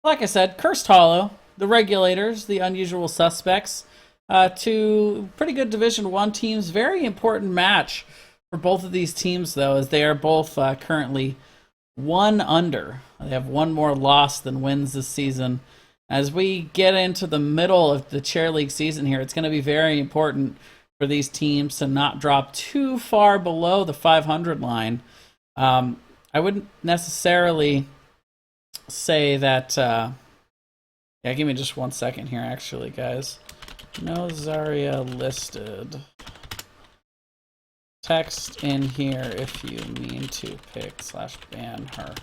Like I said, Cursed Hollow, the Regulators, the Unusual Suspects, two pretty good Division One teams. Very important match for both of these teams, though, as they are both currently one under. They have one more loss than wins this season. As we get into the middle of the chair league season here, it's going to be very important for these teams to not drop too far below the 500 line. I wouldn't necessarily say that. Yeah, give me just 1 second here, actually, guys. No Zarya listed. Text in here if you mean to pick / ban her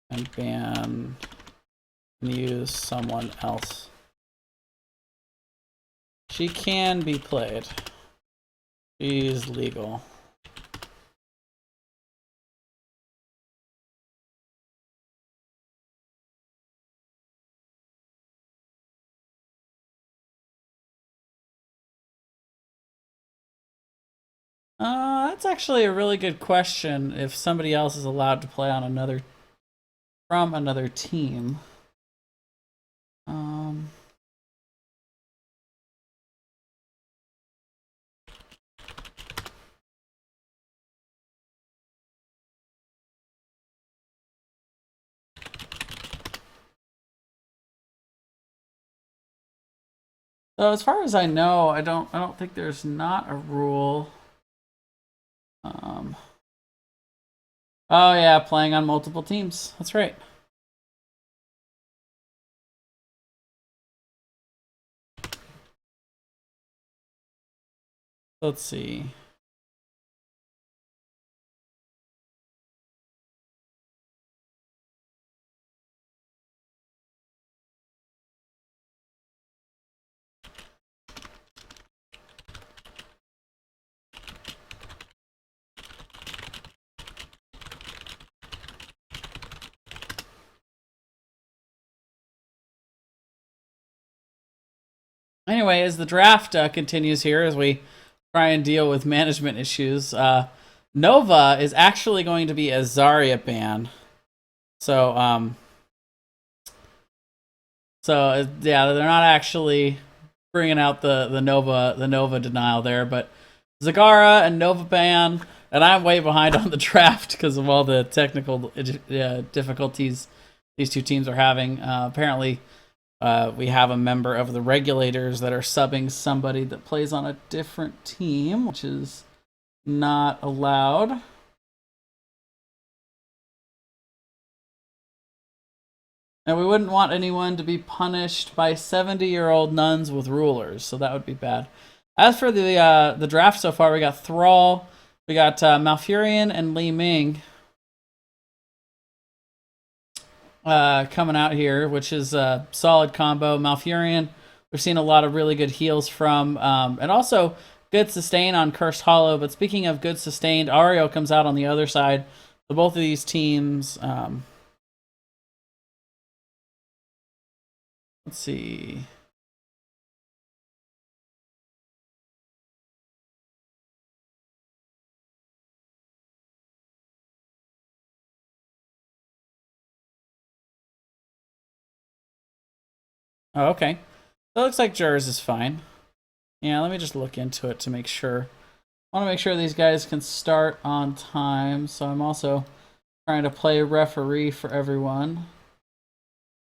and ban and use someone else. She can be played. She's legal. That's actually a really good question. If somebody else is allowed to play on from another team. So as far as I know, I don't think there's not a rule. Oh yeah, playing on multiple teams. That's right. Let's see. Anyway, as the draft continues here, as we try and deal with management issues, Nova is actually going to be a Zarya ban. So, yeah, they're not actually bringing out the Nova denial there, but Zagara and Nova ban, and I'm way behind on the draft because of all the technical difficulties these two teams are having. Apparently, we have a member of the Regulators that are subbing somebody that plays on a different team, which is not allowed. And we wouldn't want anyone to be punished by 70-year-old nuns with rulers, so that would be bad. As for the draft so far, we got Thrall, we got Malfurion and Li Ming coming out here, which is a solid combo. Malfurion, we've seen a lot of really good heals from, and also good sustain on Cursed Hollow. But speaking of good sustained, Ario comes out on the other side. So both of these teams, let's see. Oh, okay. So it looks like Jers is fine. Yeah, let me just look into it to make sure. I want to make sure these guys can start on time, so I'm also trying to play referee for everyone.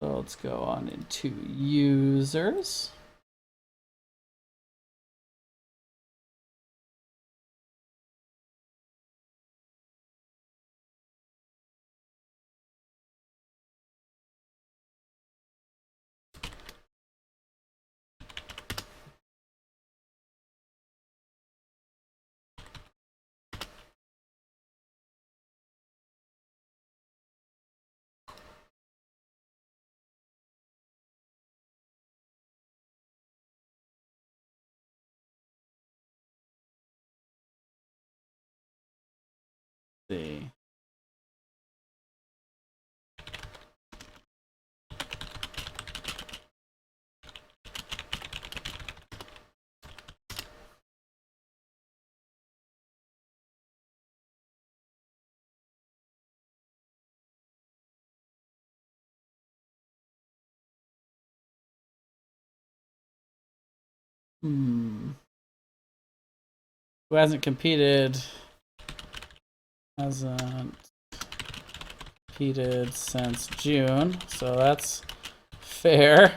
So let's go on into users. See. Who hasn't competed? Hasn't competed since June, so that's fair.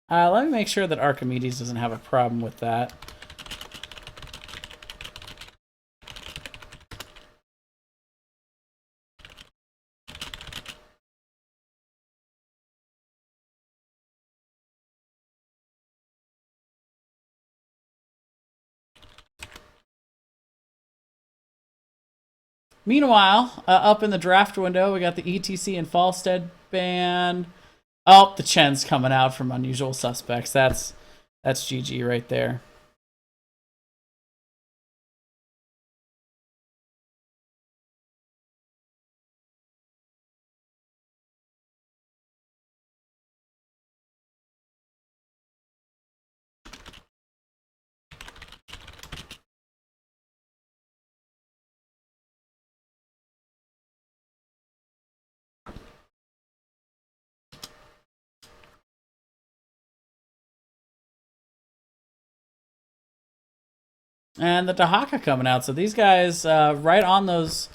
Let me make sure that Archimedes doesn't have a problem with that. Meanwhile, up in the draft window, we got the ETC and Falstead band. Oh, the Chen's coming out from Unusual Suspects. That's GG right there. And the Dahaka coming out. So these guys right on those,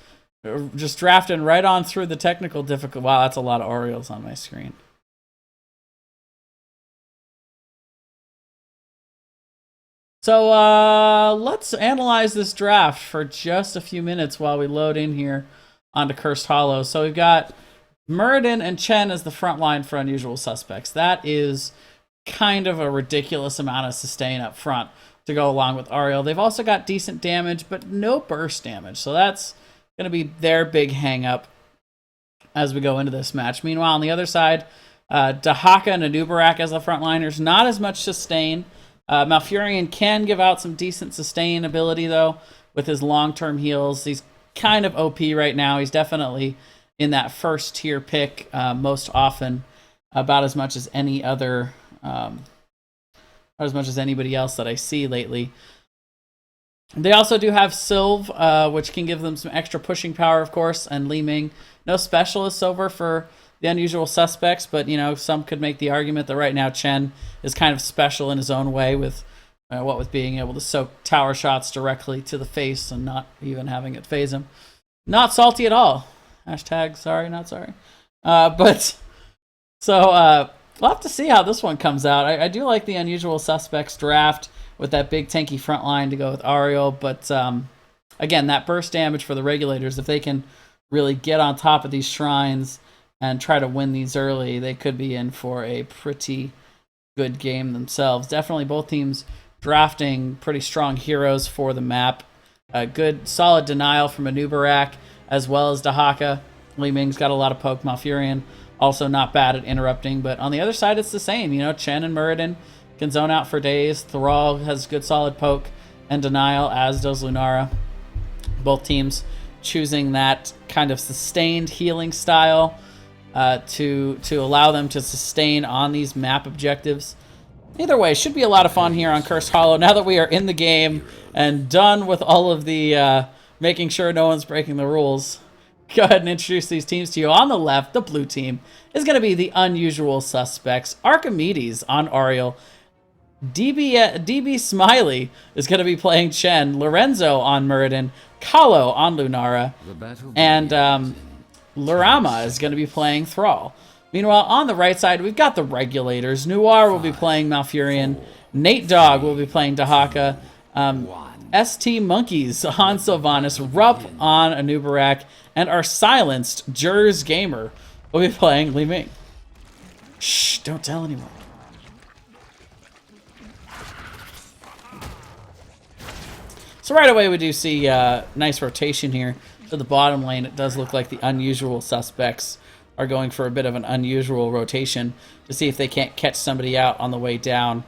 just drafting right on through the technical difficult. Wow, that's a lot of Orioles on my screen. So let's analyze this draft for just a few minutes while we load in here onto Cursed Hollow. So we've got Muradin and Chen as the front line for Unusual Suspects. That is kind of a ridiculous amount of sustain up front to go along with Ariel. They've also got decent damage, but no burst damage. So that's going to be their big hang-up as we go into this match. Meanwhile, on the other side, Dahaka and Anubarak as the frontliners. Not as much sustain. Malfurion can give out some decent sustain ability, though, with his long-term heals. He's kind of OP right now. He's definitely in that first-tier pick most often, about as much as any other... as much as anybody else that I see lately. They also do have Sylve, which can give them some extra pushing power, of course, and Li Ming. No specialists over for the Unusual Suspects, but, you know, some could make the argument that right now Chen is kind of special in his own way with what with being able to soak tower shots directly to the face and not even having it phase him. Not salty at all. Hashtag sorry, not sorry. We'll have to see how this one comes out. I do like the Unusual Suspects draft with that big tanky front line to go with Ariel, but again, that burst damage for the Regulators, if they can really get on top of these shrines and try to win these early, they could be in for a pretty good game themselves. Definitely both teams drafting pretty strong heroes for the map. A good, solid denial from Anubarak, as well as Dahaka. Li Ming's got a lot of poke. Malfurion also not bad at interrupting, but on the other side, it's the same. You know, Chen and Muradin can zone out for days. Thrall has good solid poke and denial, as does Lunara. Both teams choosing that kind of sustained healing style to allow them to sustain on these map objectives. Either way, should be a lot of fun here on Cursed Hollow. Now that we are in the game and done with all of the making sure no one's breaking the rules, go ahead and introduce these teams to you. On the left, the blue team is going to be the Unusual Suspects. Archimedes on Ariel. DB Smiley is going to be playing Chen. Lorenzo on Muradin. Kahlo on Lunara. And Lurama is going to be playing Thrall. Meanwhile, on the right side, we've got the Regulators. Noir will be playing Malfurion. Nate Dogg will be playing Dahaka. ST Monkeys on Sylvanas. Rupp on Anubarak. And our silenced Jers Gamer will be playing Li Ming. Shh, don't tell anyone. So right away we do see nice rotation here to the bottom lane. It does look like the Unusual Suspects are going for a bit of an unusual rotation to see if they can't catch somebody out on the way down.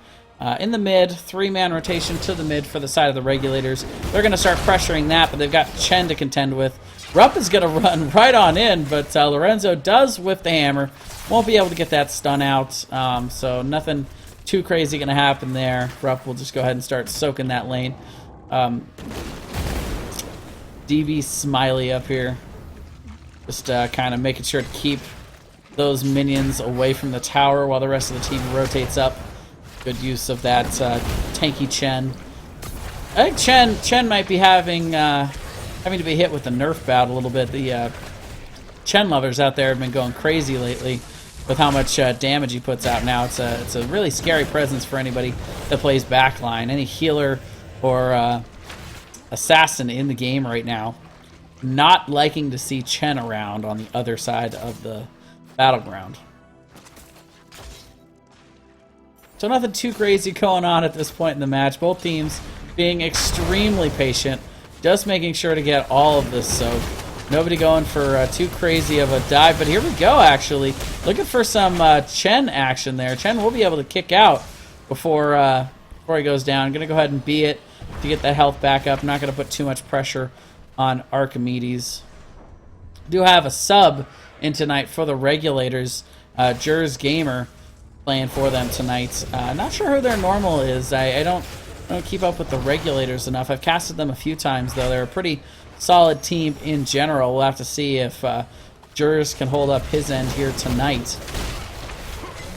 In the mid, three-man rotation to the mid for the side of the Regulators. They're going to start pressuring that, but they've got Chen to contend with. Rupp is going to run right on in, but Lorenzo does whip the hammer. Won't be able to get that stun out, so nothing too crazy going to happen there. Rupp will just go ahead and start soaking that lane. DB Smiley up here. Just kind of making sure to keep those minions away from the tower while the rest of the team rotates up. Good use of that tanky Chen. I think Chen might be having to be hit with the nerf bout a little bit. The Chen lovers out there have been going crazy lately with how much damage he puts out now. It's a really scary presence for anybody that plays backline. Any healer or assassin in the game right now not liking to see Chen around on the other side of the battleground. So nothing too crazy going on at this point in the match. Both teams being extremely patient, just making sure to get all of this soak. Nobody going for too crazy of a dive, but here we go, actually. Looking for some Chen action there. Chen will be able to kick out before he goes down. Going to go ahead and be it to get that health back up. Not going to put too much pressure on Archimedes. Do have a sub in tonight for the Regulators. Jers Gamer playing for them tonight. Not sure who their normal is. I don't keep up with the Regulators enough. I've casted them a few times, though. They're a pretty solid team in general. We'll have to see if Jers can hold up his end here tonight.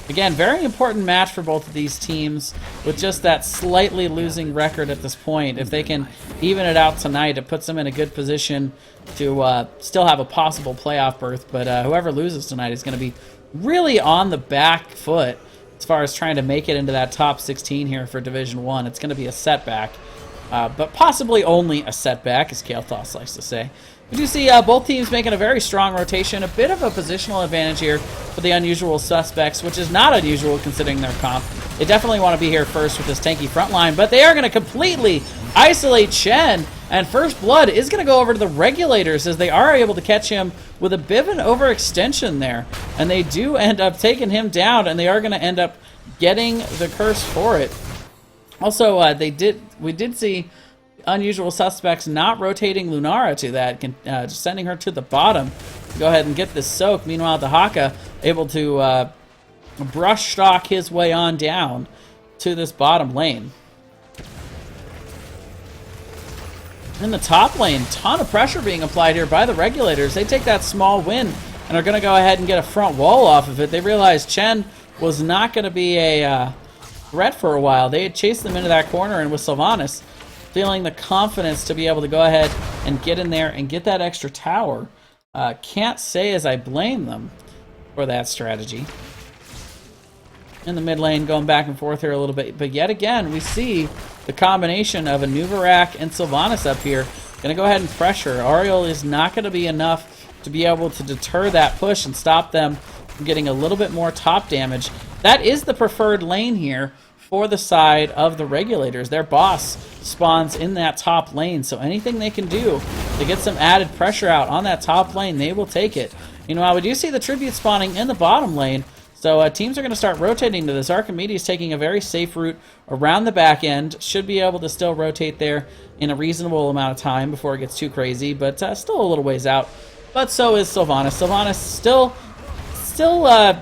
Again, very important match for both of these teams with just that slightly losing record at this point. If they can even it out tonight, it puts them in a good position to still have a possible playoff berth. But whoever loses tonight is going to be really on the back foot as far as trying to make it into that top 16 here for Division 1. It's going to be a setback, but possibly only a setback, as Kale Thoss likes to say. We do see both teams making a very strong rotation, a bit of a positional advantage here for the Unusual Suspects, which is not unusual considering their comp. They definitely want to be here first with this tanky front line, but they are going to completely isolate Chen, and First Blood is going to go over to the Regulators as they are able to catch him with a bit of an overextension there, and they do end up taking him down, and they are going to end up getting the curse for it. Also, we did see Unusual Suspects not rotating Lunara to that, just sending her to the bottom to go ahead and get this soak. Meanwhile, Dahaka able to brush stalk his way on down to this bottom lane. In the top lane, ton of pressure being applied here by the Regulators. They take that small win and are going to go ahead and get a front wall off of it. They realized Chen was not going to be a threat for a while. They had chased them into that corner, and with Sylvanas feeling the confidence to be able to go ahead and get in there and get that extra tower. Can't say as I blame them for that strategy. In the mid lane, going back and forth here a little bit. But yet again, we see the combination of a Nuvarak and Sylvanas up here. Going to go ahead and pressure. Ariel is not going to be enough to be able to deter that push and stop them from getting a little bit more top damage. That is the preferred lane here for the side of the Regulators. Their boss spawns in that top lane, so anything they can do to get some added pressure out on that top lane, they will take it. Meanwhile, we do see the tribute spawning in the bottom lane, so teams are going to start rotating to this. Archimedes taking a very safe route around the back end. Should be able to still rotate there in a reasonable amount of time before it gets too crazy, but still a little ways out. But so is Sylvanas. Sylvanas still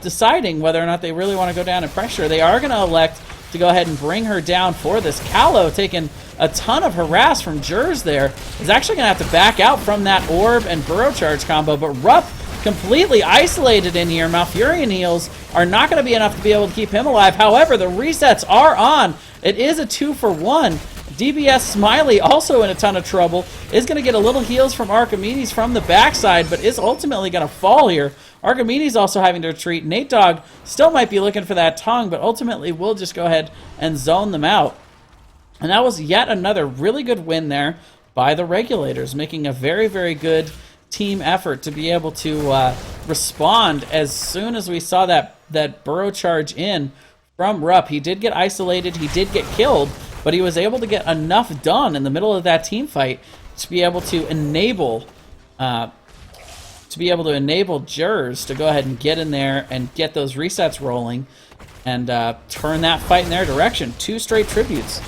deciding whether or not they really want to go down and pressure. They are going to elect to go ahead and bring her down for this. Callow taking a ton of harass from Jers there. Is actually going to have to back out from that orb and burrow charge combo, but Rupp completely isolated in here. Malfurion heals are not going to be enough to be able to keep him alive. However, the resets are on. It is a 2-for-1. DBS Smiley also in a ton of trouble. Is going to get a little heals from Archimedes from the backside, but is ultimately going to fall here. Archimedes also having to retreat. Nate Dogg still might be looking for that tongue, but ultimately will just go ahead and zone them out. And that was yet another really good win there by the Regulators, making a very, very good team effort to be able to respond as soon as we saw that burrow charge in from Rupp. He did get isolated, he did get killed, but he was able to get enough done in the middle of that team fight to be able to enable Jers to go ahead and get in there and get those resets rolling and turn that fight in their direction. 2 straight tributes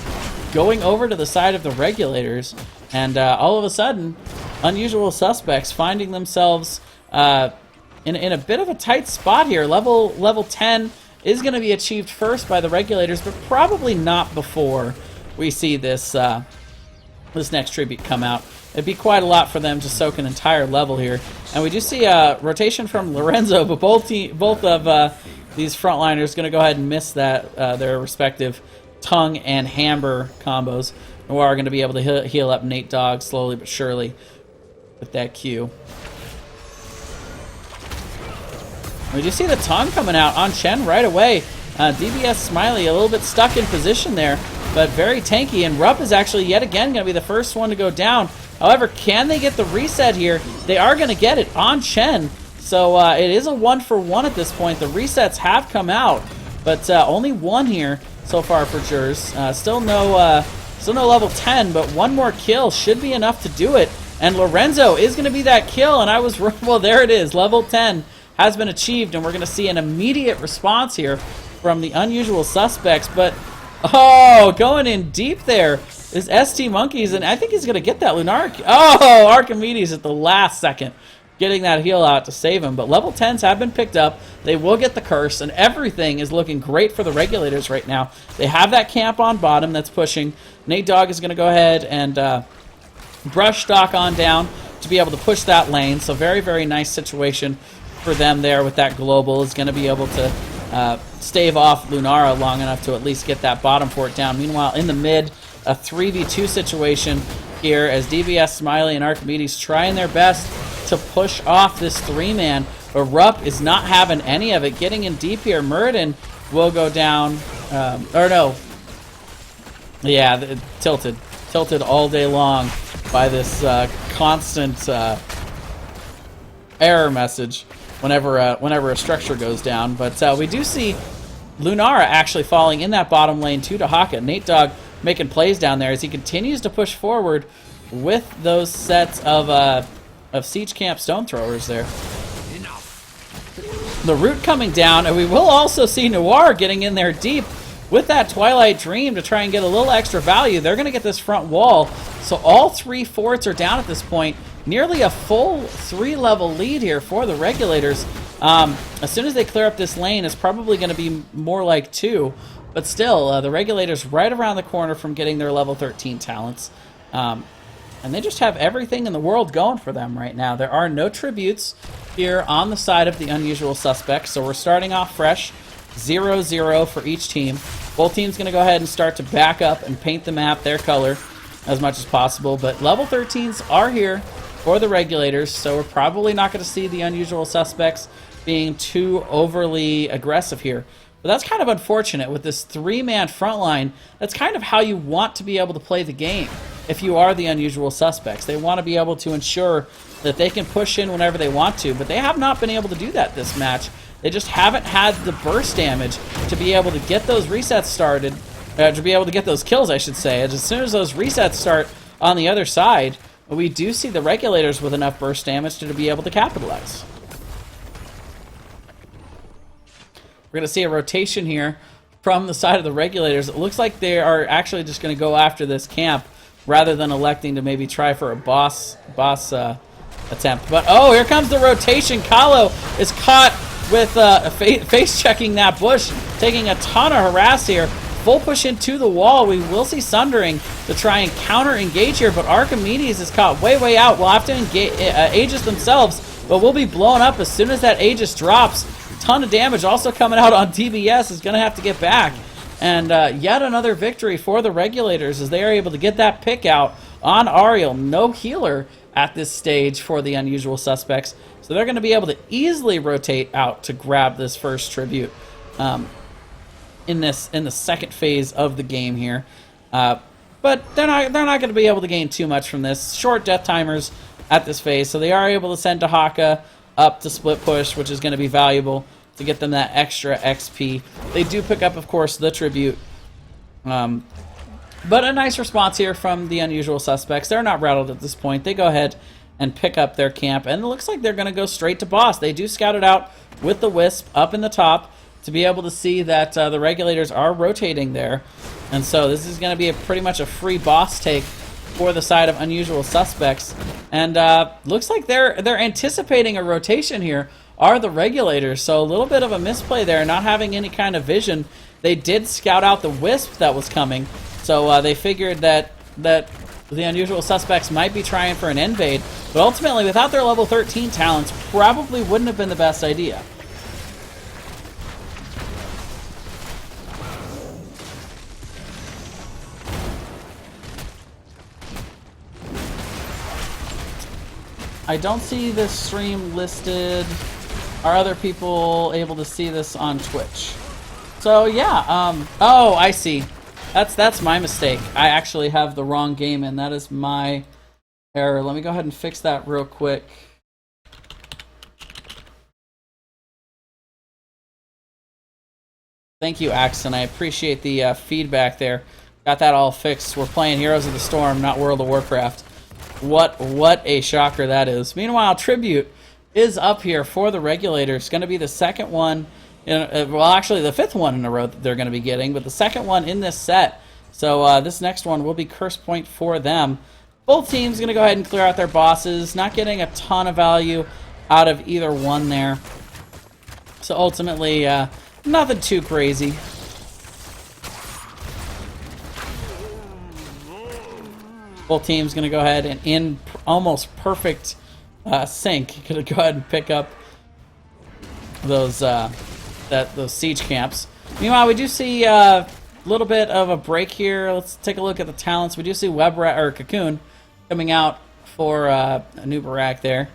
going over to the side of the Regulators, and all of a sudden Unusual Suspects finding themselves in a bit of a tight spot here. Level 10 is going to be achieved first by the Regulators, but probably not before we see this this next tribute come out. It'd be quite a lot for them to soak an entire level here. And we do see a rotation from Lorenzo, but both of these frontliners going to go ahead and miss that their respective tongue and hammer combos. Noir are going to be able to heal up Nate Dogg slowly but surely with that Q. We do see the tongue coming out on Chen right away. DBS Smiley a little bit stuck in position there, but very tanky. And Rupp is actually yet again going to be the first one to go down. However, can they get the reset here? They are going to get it on Chen. So it is a 1-for-1 at this point. The resets have come out, but only one here so far for Jers. Still no level 10, but one more kill should be enough to do it. And Lorenzo is going to be that kill, and I was well. There it is. Level 10 has been achieved, and we're going to see an immediate response here from the Unusual Suspects. But going in deep there is ST Monkeys, and I think he's going to get that Lunar. Oh, Archimedes at the last second getting that heal out to save him. But level 10s have been picked up. They will get the curse, and everything is looking great for the Regulators right now. They have that camp on bottom that's pushing. Nate Dogg is going to go ahead and brush stock on down to be able to push that lane. So very, very nice situation for them there with that global. Is going to be able to stave off Lunara long enough to at least get that bottom fort down. Meanwhile, in the mid, a 3v2 situation here as DBS, Smiley, and Archimedes trying their best to push off this 3-man. But Rupp is not having any of it. Getting in deep here. Muradin will go down. Or no. Yeah, tilted all day long by this constant error message whenever a structure goes down. But we do see Lunara actually falling in that bottom lane to Haka. Nate Dogg making plays down there as he continues to push forward with those sets of Siege Camp Stone Throwers there. The root coming down, and we will also see Noir getting in there deep with that Twilight Dream to try and get a little extra value. They're going to get this front wall. So all three forts are down at this point. Nearly a full 3-level lead here for the Regulators. As soon as they clear up this lane, it's probably going to be more like 2. But still, the Regulators right around the corner from getting their level 13 talents. And they just have everything in the world going for them right now. There are no tributes here on the side of the Unusual Suspects. So we're starting off fresh. 0-0 for each team. Both teams going to go ahead and start to back up and paint the map their color as much as possible. But level 13s are here for the Regulators, so we're probably not going to see the Unusual Suspects being too overly aggressive here. But that's kind of unfortunate with this 3-man front line. That's kind of how you want to be able to play the game if you are the Unusual Suspects. They want to be able to ensure that they can push in whenever they want to, but they have not been able to do that this match. They just haven't had the burst damage to be able to get those resets started, to be able to get those kills, I should say. As soon as those resets start on the other side, we do see the Regulators with enough burst damage to be able to capitalize. We're going to see a rotation here from the side of the Regulators. It looks like they are actually just going to go after this camp rather than electing to maybe try for a boss attempt. But, oh, here comes the rotation. Kahlo is caught with face checking that bush, taking a ton of harass here. Full push into the wall. We will see Sundering to try and counter-engage here, but Archimedes is caught way out. We'll have to engage Aegis themselves, but we'll be blown up as soon as that Aegis drops. Ton of damage also coming out on DBS. Is going to have to get back. And yet another victory for the Regulators as they are able to get that pick out on Ariel. No healer at this stage for the Unusual Suspects. So they're going to be able to easily rotate out to grab this first tribute in the second phase of the game here. But they're not going to be able to gain too much from this. Short death timers at this phase, so they are able to send Haka up to split push, which is going to be valuable to get them that extra XP. They do pick up, of course, the tribute. But a nice response here from the Unusual Suspects. They're not rattled at this point. They go ahead and pick up their camp, and it looks like they're going to go straight to boss. They do scout it out with the Wisp up in the top to be able to see that the Regulators are rotating there. And so this is going to be pretty much a free boss take for the side of Unusual Suspects, and looks like they're anticipating a rotation here. Are the Regulators, so a little bit of a misplay there, not having any kind of vision. They did scout out the Wisp that was coming, so they figured that the Unusual Suspects might be trying for an invade, but ultimately, without their level 13 talents, probably wouldn't have been the best idea. I don't see this stream listed. Are other people able to see this on Twitch? So yeah, oh, I see. That's my mistake. I actually have the wrong game in. That is my error. Let me go ahead and fix that real quick. Thank you, Axon. I appreciate the feedback there. Got that all fixed. We're playing Heroes of the Storm, not World of Warcraft. What a shocker that is. Meanwhile, Tribute is up here for the Regulators. Going to be the second one, well, actually the fifth one in a row that they're going to be getting, but the second one in this set. So this next one will be Curse Point for them. Both teams going to go ahead and clear out their bosses. Not getting a ton of value out of either one there. So ultimately, nothing too crazy. Both teams going to go ahead and in almost perfect sync, going to go ahead and pick up those those siege camps. Meanwhile, we do see a little bit of a break here. Let's take a look at the talents. We do see Cocoon coming out for a new Barak there.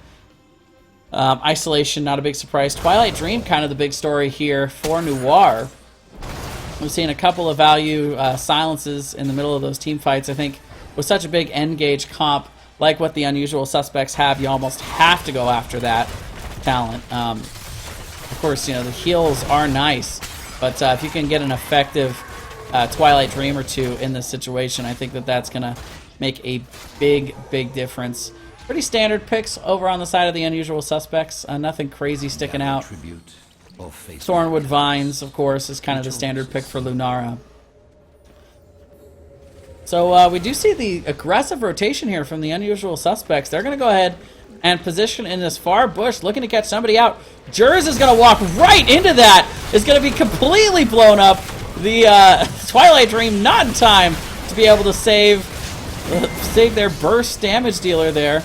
Isolation, not a big surprise. Twilight Dream, kind of the big story here for Noir. We've seen a couple of value silences in the middle of those team fights. I think with such a big engage comp like what the Unusual Suspects have, you almost have to go after that talent. Of course, you know, the heals are nice, but if you can get an effective Twilight Dream or two in this situation, I think that that's going to make a big difference. Pretty standard picks over on the side of the Unusual Suspects. Nothing crazy sticking out. Thornwood Vines, of course, is kind of the standard pick for Lunara. So we do see the aggressive rotation here from the Unusual Suspects. They're going to go ahead and position in this far bush, looking to catch somebody out. Jers is going to walk right into that. It's going to be completely blown up. The Twilight Dream not in time to be able to save their burst damage dealer there.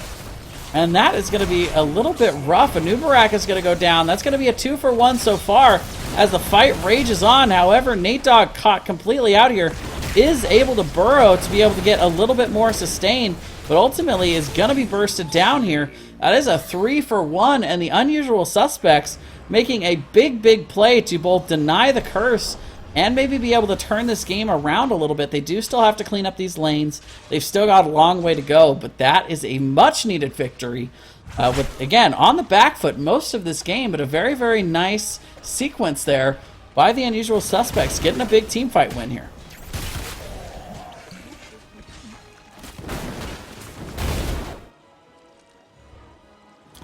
And that is going to be a little bit rough. A new Barak is going to go down. That's going to be a 2-for-1 so far as the fight rages on. However, Nate Dogg caught completely out here is able to burrow to be able to get a little bit more sustain, but ultimately is going to be bursted down here. That is a 3-for-1, and the Unusual Suspects making a big play to both deny the curse and maybe be able to turn this game around a little bit. They do still have to clean up these lanes. They've still got a long way to go, but that is a much-needed victory. With, again, on the back foot most of this game, but a very nice sequence there by the Unusual Suspects, getting a big team fight win here.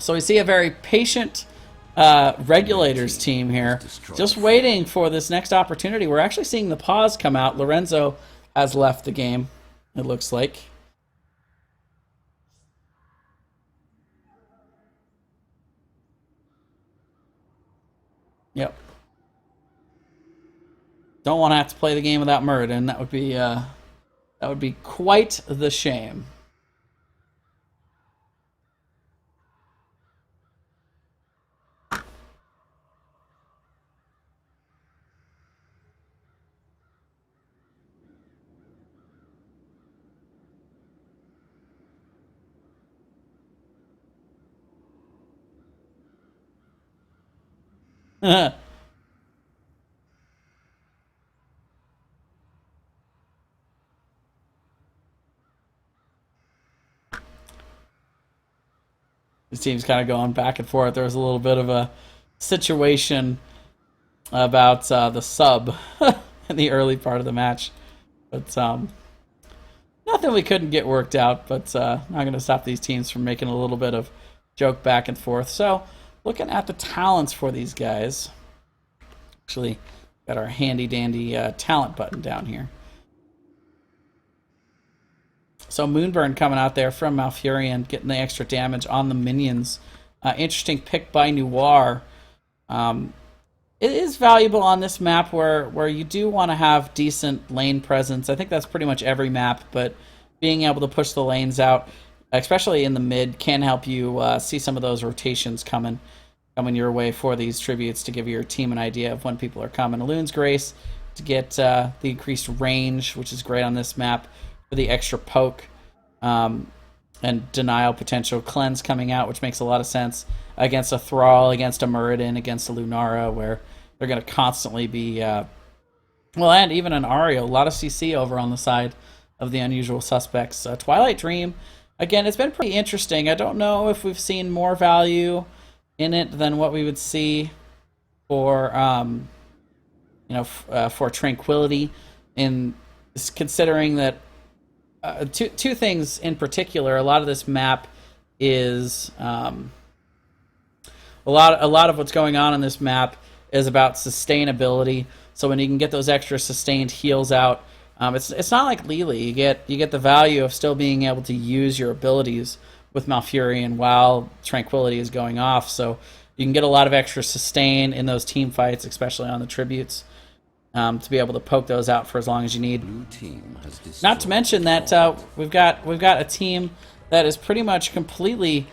So we see a very patient Regulators team here, just waiting for this next opportunity. We're actually seeing the pause come out. Lorenzo has left the game, it looks like. Yep. Don't want to have to play the game without Muradin. That would be quite the shame. This team's kind of going back and forth. There was a little bit of a situation about the sub in the early part of the match, but nothing we couldn't get worked out. But not going to stop these teams from making a little bit of joke back and forth. So looking at the talents for these guys, actually got our handy dandy talent button down here. So Moonburn coming out there from Malfurion, getting the extra damage on the minions. Interesting pick by Noir. It is valuable on this map where you do want to have decent lane presence. I think that's pretty much every map, but being able to push the lanes out, especially in the mid, can help you see some of those rotations coming your way for these tributes to give your team an idea of when people are coming. Loon's Grace to get the increased range, which is great on this map, for the extra poke and denial potential. Cleanse coming out, which makes a lot of sense against a Thrall, against a Muradin, against a Lunara, where they're going to constantly be... well, and even an Ariel. A lot of CC over on the side of the Unusual Suspects. Twilight Dream, again, it's been pretty interesting. I don't know if we've seen more value in it than what we would see for, for Tranquility. In considering that two things in particular, a lot of this map is a lot of what's going on in this map is about sustainability. So when you can get those extra sustained heals out, it's not like Lili. You get the value of still being able to use your abilities with Malfurion while Tranquility is going off. So you can get a lot of extra sustain in those team fights, especially on the tributes, to be able to poke those out for as long as you need. Not to mention that we've got a team that is pretty much completely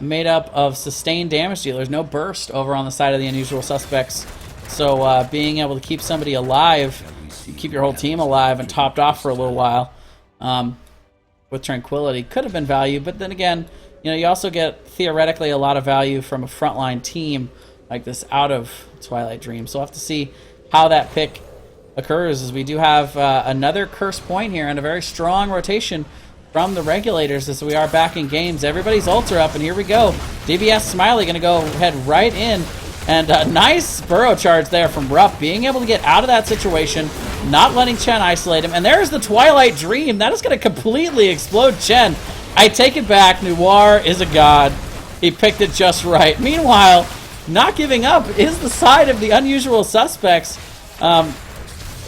made up of sustained damage dealers. No burst over on the side of the Unusual Suspects. So being able to keep somebody alive, keep your whole team alive and topped off for a little while with Tranquility could have been value. But then again, you also get theoretically a lot of value from a frontline team like this out of Twilight Dream. So we'll have to see how that pick occurs, as we do have another curse point here and a very strong rotation from the Regulators as we are back in games. Everybody's ult are up, and here we go. DBS Smiley going to go head right in, and a nice burrow charge there from Rupp, being able to get out of that situation, not letting Chen isolate him, and there's the Twilight Dream. That is going to completely explode Chen. I take it back. Noir is a god. He picked it just right. Meanwhile, not giving up is the side of the Unusual Suspects.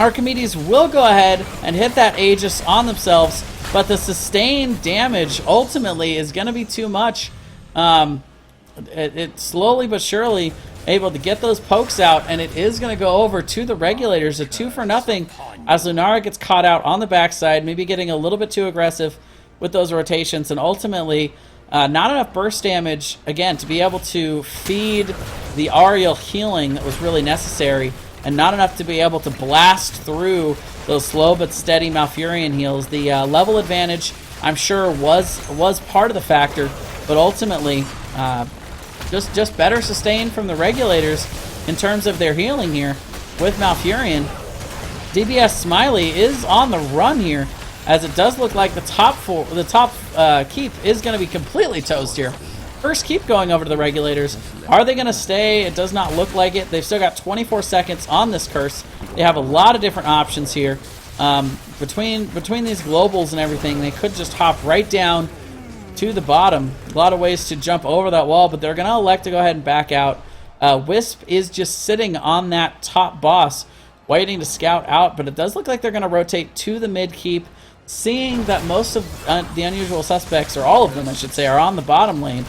Archimedes will go ahead and hit that Aegis on themselves, but the sustained damage ultimately is going to be too much. It slowly but surely able to get those pokes out, and it is going to go over to the Regulators, a 2-for-0, as Lunara gets caught out on the backside, maybe getting a little bit too aggressive with those rotations, and ultimately not enough burst damage, again, to be able to feed the Ariel healing that was really necessary, and not enough to be able to blast through those slow but steady Malfurion heals. The level advantage, I'm sure, was part of the factor, but ultimately, just better sustained from the Regulators in terms of their healing here with Malfurion. DBS Smiley is on the run here, as it does look like the top keep is going to be completely toast here. First keep going over to the Regulators. Are they going to stay? It does not look like it. They've still got 24 seconds on this curse. They have a lot of different options here. Between these globals and everything, they could just hop right down to the bottom. A lot of ways to jump over that wall, but they're going to elect to go ahead and back out. Wisp is just sitting on that top boss, waiting to scout out, but it does look like they're going to rotate to the mid keep, seeing that most of the Unusual Suspects, or all of them I should say, are on the bottom lane.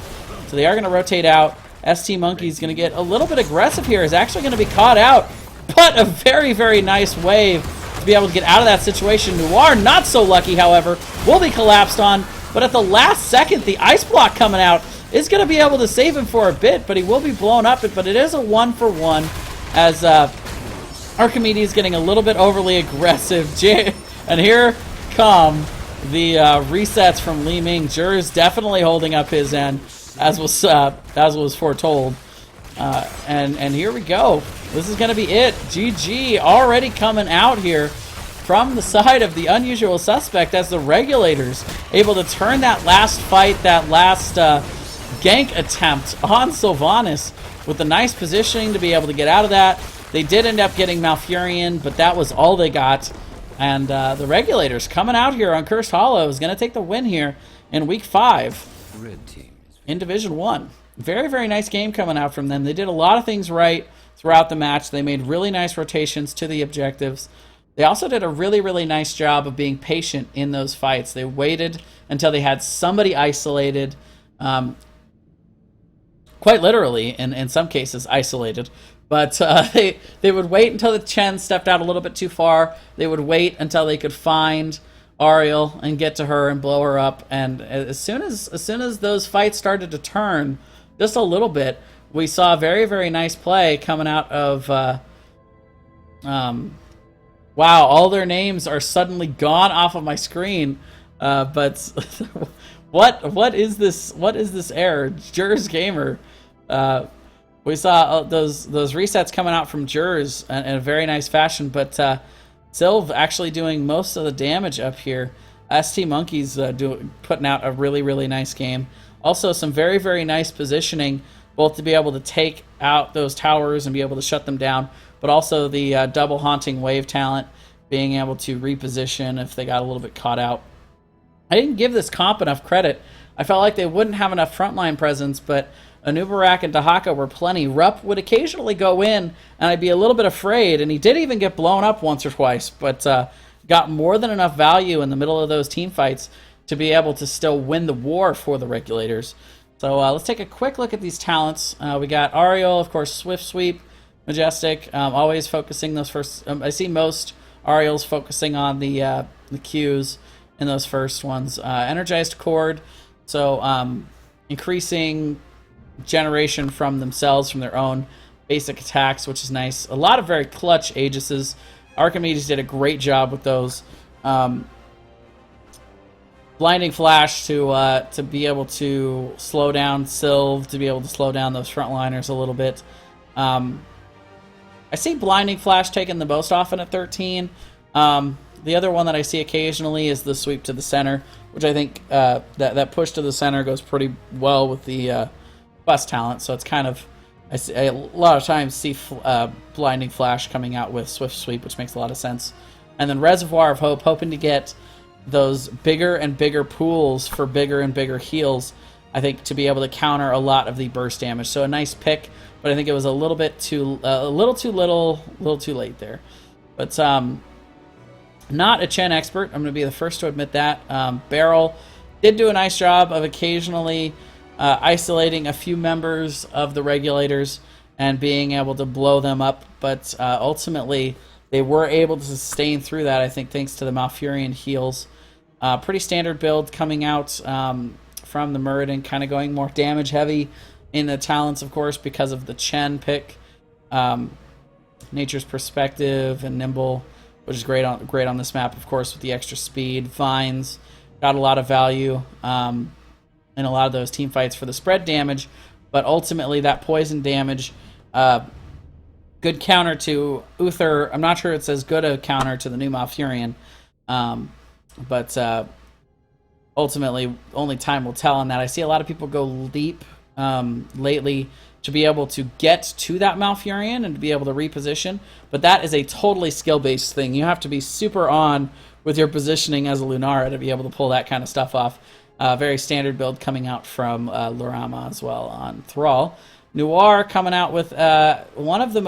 So they are going to rotate out. ST Monkey's going to get a little bit aggressive here. Is actually going to be caught out, but a very, very nice wave to be able to get out of that situation. Noir, not so lucky, however, will be collapsed on, but at the last second, the ice block coming out is going to be able to save him for a bit, but he will be blown up. But it is a 1-for-1, as Archimedes getting a little bit overly aggressive. And here come the resets from Li Ming. Jur's definitely holding up his end, as was foretold. And here we go. This is going to be it. GG already coming out here from the side of the Unusual Suspect, as the Regulators able to turn that last fight, that last gank attempt on Sylvanas with a nice positioning to be able to get out of that. They did end up getting Malfurion, but that was all they got. And the Regulators coming out here on Cursed Hollow is going to take the win here in Week 5 in Division 1. Very, very nice game coming out from them. They did a lot of things right throughout the match. They made really nice rotations to the objectives. They also did a really, really nice job of being patient in those fights. They waited until they had somebody isolated, quite literally, in some cases, isolated. But they would wait until the Chen stepped out a little bit too far. They would wait until they could find Ariel and get to her and blow her up. And as soon as those fights started to turn just a little bit, we saw a very, very nice play coming out of. Wow, all their names are suddenly gone off of my screen. But what is this? What is this error? Jers Gamer. We saw those resets coming out from Jers in a very nice fashion, but Sylv actually doing most of the damage up here. ST Monkeys putting out a really, really nice game. Also, some very, very nice positioning, both to be able to take out those towers and be able to shut them down, but also the double haunting wave talent, being able to reposition if they got a little bit caught out. I didn't give this comp enough credit. I felt like they wouldn't have enough frontline presence, but Anubarak and Dahaka were plenty. Rupp would occasionally go in, and I'd be a little bit afraid, and he did even get blown up once or twice, but got more than enough value in the middle of those team fights to be able to still win the war for the Regulators. So let's take a quick look at these talents. We got Ariel, of course, Swift Sweep, Majestic, always focusing those first. I see most Ariels focusing on the Qs in those first ones. Energized Chord, so increasing generation from themselves, from their own basic attacks, which is nice. A lot of very clutch Aegises. Archimedes did a great job with those. Blinding Flash to be able to slow down Sylv, to be able to slow down those frontliners a little bit. I see Blinding Flash taken the most often at 13. The other one that I see occasionally is the sweep to the center, which I think that push to the center goes pretty well with the bus talent. So it's kind of, I see, a lot of times see Blinding Flash coming out with Swift Sweep, which makes a lot of sense. And then Reservoir of Hope, hoping to get those bigger and bigger pools for bigger and bigger heals, I think, to be able to counter a lot of the burst damage. So a nice pick, but I think it was a little bit too, a little too late there. But not a Chen expert. I'm going to be the first to admit that. Barrel did do a nice job of occasionally isolating a few members of the Regulators and being able to blow them up, but ultimately they were able to sustain through that, I think, thanks to the Malfurion heals. Pretty standard build coming out from the Muradin, kind of going more damage heavy in the talents, of course, because of the Chen pick. Nature's Perspective and Nimble, which is great on this map, of course, with the extra speed. Vines got a lot of value in a lot of those team fights for the spread damage, but ultimately that poison damage, good counter to Uther. I'm not sure it's as good a counter to the new Malfurion, but ultimately only time will tell on that. I see a lot of people go leap lately to be able to get to that Malfurion and to be able to reposition, but that is a totally skill-based thing. You have to be super on with your positioning as a Lunara to be able to pull that kind of stuff off. Very standard build coming out from Lurama as well on Thrall. Noir coming out with one of the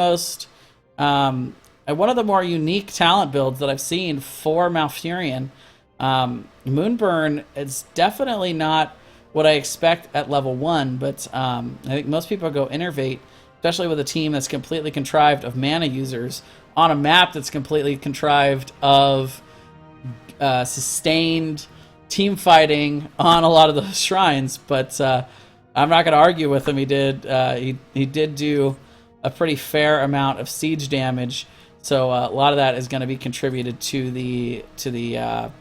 more unique talent builds that I've seen for Malfurion. Moonburn is definitely not what I expect at level 1, but I think most people go Innervate, especially with a team that's completely contrived of mana users on a map that's completely contrived of sustained team fighting on a lot of those shrines. But I'm not going to argue with him. He did do a pretty fair amount of siege damage, so a lot of that is going to be contributed to the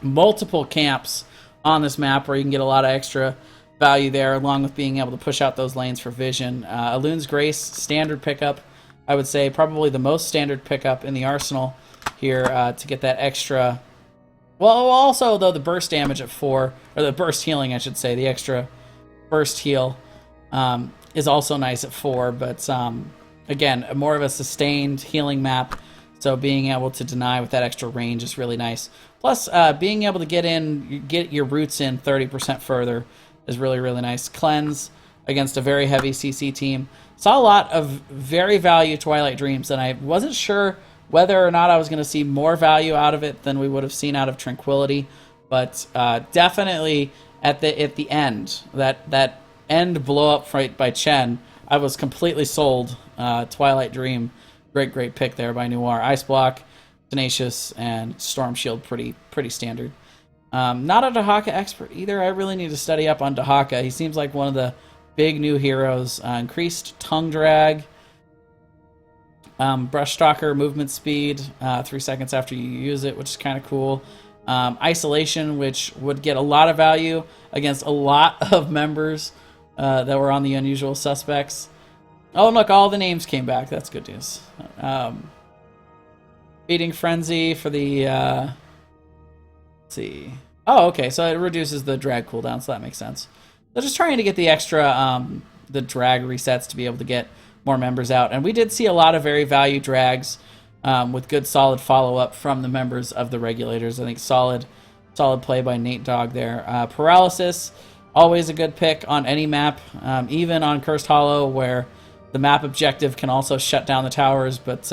multiple camps on this map, where you can get a lot of extra value there, along with being able to push out those lanes for vision. Alun's Grace, standard pickup, I would say probably the most standard pickup in the arsenal here, to get that extra. Well, also though, the burst damage at 4, or the burst healing, I should say, the extra burst heal is also nice at 4, but again, more of a sustained healing map, so being able to deny with that extra range is really nice. Plus, being able to get your roots in 30% further is really, really nice. Cleanse against a very heavy CC team. Saw a lot of very value Twilight Dreams, and I wasn't sure Whether or not I was going to see more value out of it than we would have seen out of Tranquility, but definitely at the end, that end blow up fight by Chen, I was completely sold. Twilight Dream, great pick there by Noir. Ice Block, Tenacious, and Storm Shield, pretty standard. Not a Dahaka expert either. I really need to study up on Dahaka. He seems like one of the big new heroes. Increased tongue drag. Brush Stalker movement speed 3 seconds after you use it, which is kind of cool. Isolation, which would get a lot of value against a lot of members that were on the Unusual Suspects. Oh, and look, all the names came back. That's good news. Feeding Frenzy for the... let's see. Oh, okay, so it reduces the drag cooldown, so that makes sense. So just trying to get the extra the drag resets to be able to get more members out. And we did see a lot of very value drags with good solid follow-up from the members of the Regulators. I think solid play by Nate Dogg there. Paralysis, always a good pick on any map, even on Cursed Hollow, where the map objective can also shut down the towers, but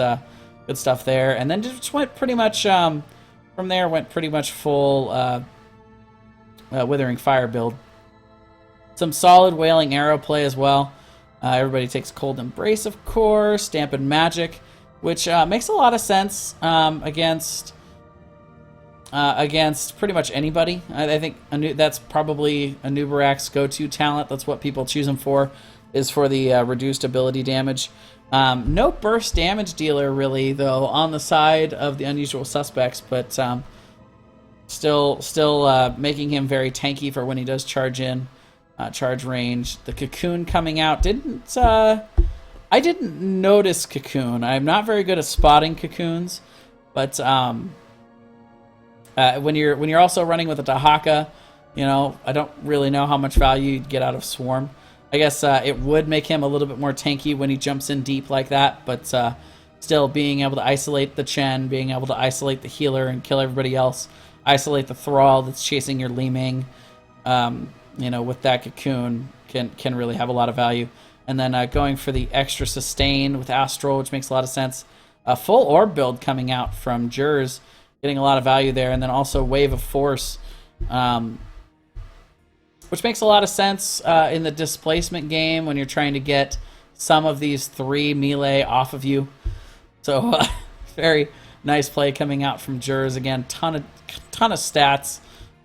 good stuff there. And then just went pretty much, from there, went pretty much full Withering Fire build. Some solid Wailing Arrow play as well. Everybody takes Cold Embrace, of course. Dampen Magic, which makes a lot of sense against pretty much anybody. I think that's probably Anubarak's go-to talent. That's what people choose him for, is for the reduced ability damage. No burst damage dealer, really, though, on the side of the Unusual Suspects, but still making him very tanky for when he does charge in. Charge range. The Cocoon coming out I didn't notice Cocoon. I'm not very good at spotting Cocoons, but when you're also running with a Dahaka, I don't really know how much value you'd get out of Swarm. I guess it would make him a little bit more tanky when he jumps in deep like that, but still being able to isolate the Chen, being able to isolate the healer and kill everybody else, isolate the Thrall that's chasing your Li Ming, with that Cocoon can really have a lot of value. And then going for the extra sustain with Astral, which makes a lot of sense. A full orb build coming out from Jers, getting a lot of value there. And then also Wave of Force, which makes a lot of sense in the displacement game when you're trying to get some of these 3 melee off of you. So very nice play coming out from Jers. Again, ton of stats.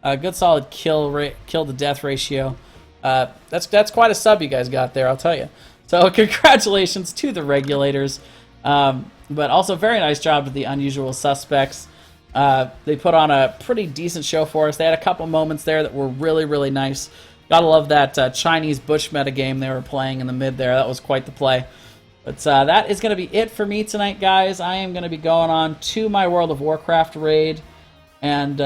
Good solid kill to death ratio. That's quite a sub you guys got there, I'll tell you. So congratulations to the Regulators. But also very nice job to the Unusual Suspects. They put on a pretty decent show for us. They had a couple moments there that were really nice. Gotta love that Chinese Bush metagame they were playing in the mid there. That was quite the play. But that is going to be it for me tonight, guys. I am going to be going on to my World of Warcraft raid. And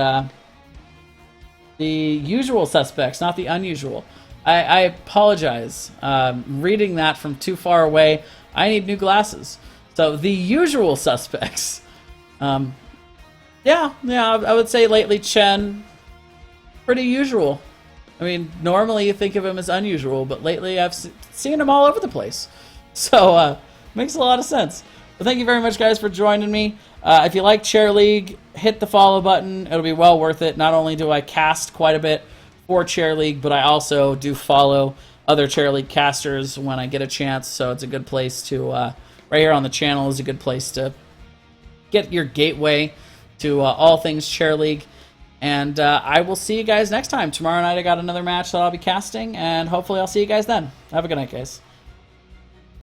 the usual suspects, not the unusual. I apologize. Reading that from too far away, I need new glasses. So the usual suspects. Yeah, I would say lately Chen, pretty usual. I mean, normally you think of him as unusual, but lately I've seen him all over the place. So, makes a lot of sense. Well, thank you very much, guys, for joining me. If you like Chair League, hit the follow button. It'll be well worth it. Not only do I cast quite a bit for Chair League, but I also do follow other Chair League casters when I get a chance. So it's a good place to, right here on the channel is a good place to get your gateway to all things Chair League. And I will see you guys next time. Tomorrow night I got another match that I'll be casting, and hopefully I'll see you guys then. Have a good night, guys.